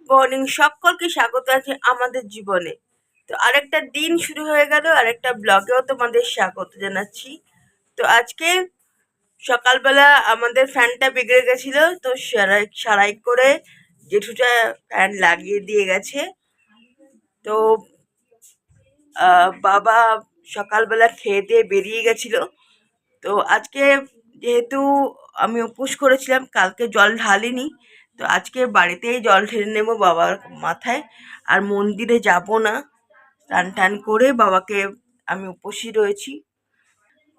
Morning, সকলকে স্বাগত আছে আমাদের জীবনে। তো আরেকটা দিন শুরু হয়ে গেল, আরেকটা ব্লগেও তোমাদের স্বাগত জানাচ্ছি। তো আজকে সকালবেলা আমাদের ফ্যানটা বিগড়ে গেছিল, তো সারাই করে জেঠুটা ফ্যান লাগিয়ে দিয়ে গেছে। তো বাবা সকালবেলা খেয়ে দিয়ে বেরিয়ে গেছিল। তো আজকে যেহেতু আমি উপোস করেছিলাম, কালকে জল ঢালিনি, তো আজকে বাড়িতেই জল ঢেলে নেবো বাবার মাথায়। আর মন্দিরে যাব না, টান টান করে বাবাকে, আমি উপোসই রয়েছি,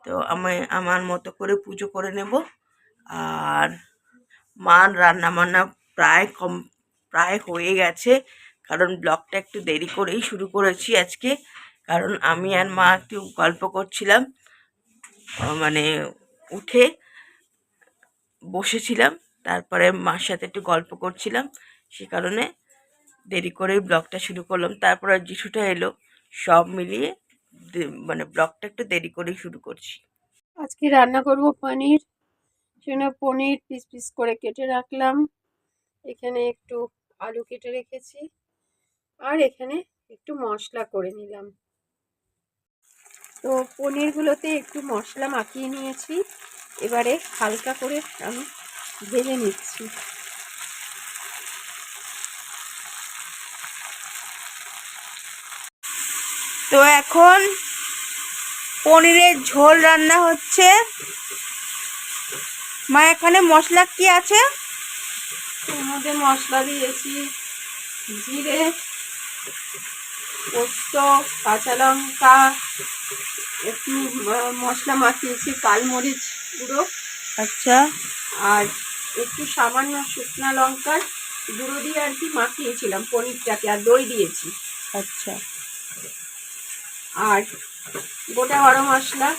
তো আমি আমার মতো করে পুজো করে নেব। আর মার রান্না বান্না প্রায় হয়ে গেছে, কারণ ব্লগটা একটু দেরি করেই শুরু করেছি আজকে, কারণ আমি আর মা একটু গল্প করছিলাম, মানে উঠে বসেছিলাম, তারপরে মার সাথে একটু গল্প করছিলাম, সে কারণে দেরি করেই ব্লগটা শুরু করলাম। তারপরে যিশুটা এলো, সব মিলিয়ে মানে ব্লগটা একটু দেরি করেই শুরু করছি। আজকে রান্না করব পনির। সেজন্য পনির পিস পিস করে কেটে রাখলাম। এখানে একটু আলু কেটে রেখেছি, আর এখানে একটু মশলা করে নিলাম। তো পনিরগুলোতে একটু মশলা মাখিয়ে নিয়েছি, এবারে হালকা করে আমি ভেজে নিচ্ছি। তো এখন পনিরের ঝোল রান্না হচ্ছে। মা, এখানে মশলা কি আছে? এর মধ্যে মশলা দিয়েছি জিরে, পোস্ত, কাঁচা লঙ্কা, একটু মশলা মাখিয়েছি কালমরিচ গুঁড়ো, আচ্ছা আর একটু সামান্য শুকনা লঙ্কার গুঁড়ো দিয়ে আর কি মাখিয়েছিলাম পনিরটাকে, আর দই দিয়েছি। আচ্ছা আর গোটা গরম মশলা,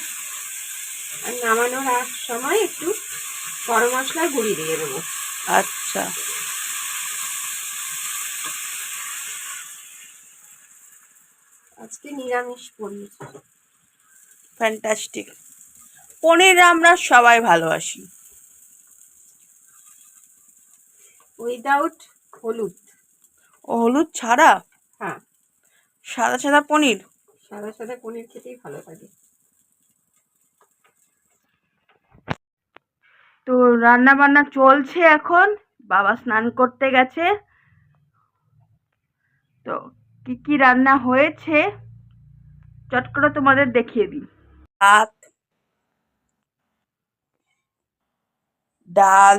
আর নামানোর সময় একটু গরম মশলার গুঁড়ি দিয়ে দেবো। আচ্ছা, আজকে নিরামিষ পনির। ফ্যান্টাস্টিক। পনির আমরা সবাই ভালোবাসি। উইদাউট হলুদ। ও, হলুদ ছাড়া? হ্যাঁ, সাদা সাদা পনির। সাদা সাদা পনির খেতেই ভালো লাগে। তো রান্না বান্না চলছে এখন, বাবা স্নান করতে গেছে। তো কি কি রান্না হয়েছে চট করে তোমাদের দেখিয়ে দিই। ভাত, ডাল,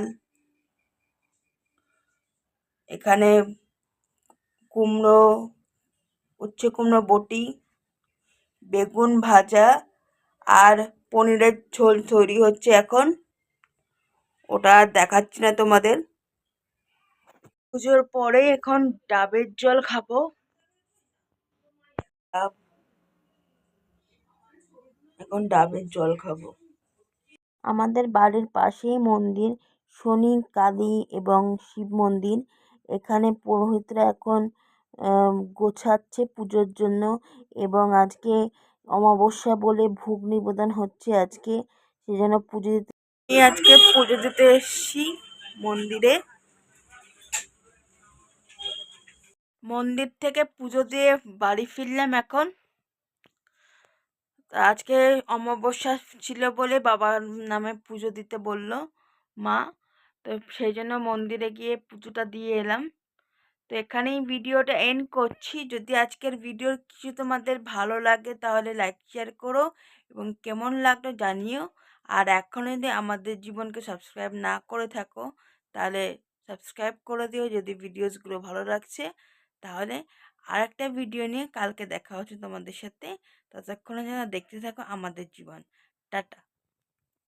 এখানে কুমড়ো, উচ্ছে কুমড়ো বটি, বেগুন ভাজা, আর পনিরের ঝোল তৈরি হচ্ছে এখন, ওটা আর দেখাচ্ছি না তোমাদের। পুজোর পরে এখন ডাবের জল খাবো। এখন ডাবের জল খাবো। আমাদের বাড়ির পাশেই মন্দির, শনি, কালী এবং শিব মন্দির। এখানে পুরোহিতরা এখন গোছাচ্ছে পুজোর জন্য, এবং আজকে অমাবস্যা বলে ভোগ নিবেদন হচ্ছে আজকে, সেজন্য পুজো দিতে আজকে পুজো দিতে এসেছি মন্দিরে। মন্দির থেকে পুজো দিয়ে বাড়ি ফিরলাম এখন। আজকে অমাবস্যা ছিল বলে বাবার নামে পুজো দিতে বলল মা, তো সেই জন্য মন্দিরে গিয়ে পুজোটা দিয়ে এলাম। তো এখানেই ভিডিওটা এন্ড করছি। যদি আজকের ভিডিওর কিছু তোমাদের ভালো লাগে তাহলে লাইক শেয়ার করো, এবং কেমন লাগলো জানিও। আর এখন যদি আমাদের জীবনকে সাবস্ক্রাইব না করে থাকো তাহলে সাবস্ক্রাইব করে দিও যদি ভিডিওসগুলো ভালো লাগছে। তাহলে আর একটা ভিডিও নিয়ে কালকে দেখা হচ্ছে তোমাদের সাথে। ততক্ষণে যেন দেখতে থাকো আমাদের জীবন। টাটা।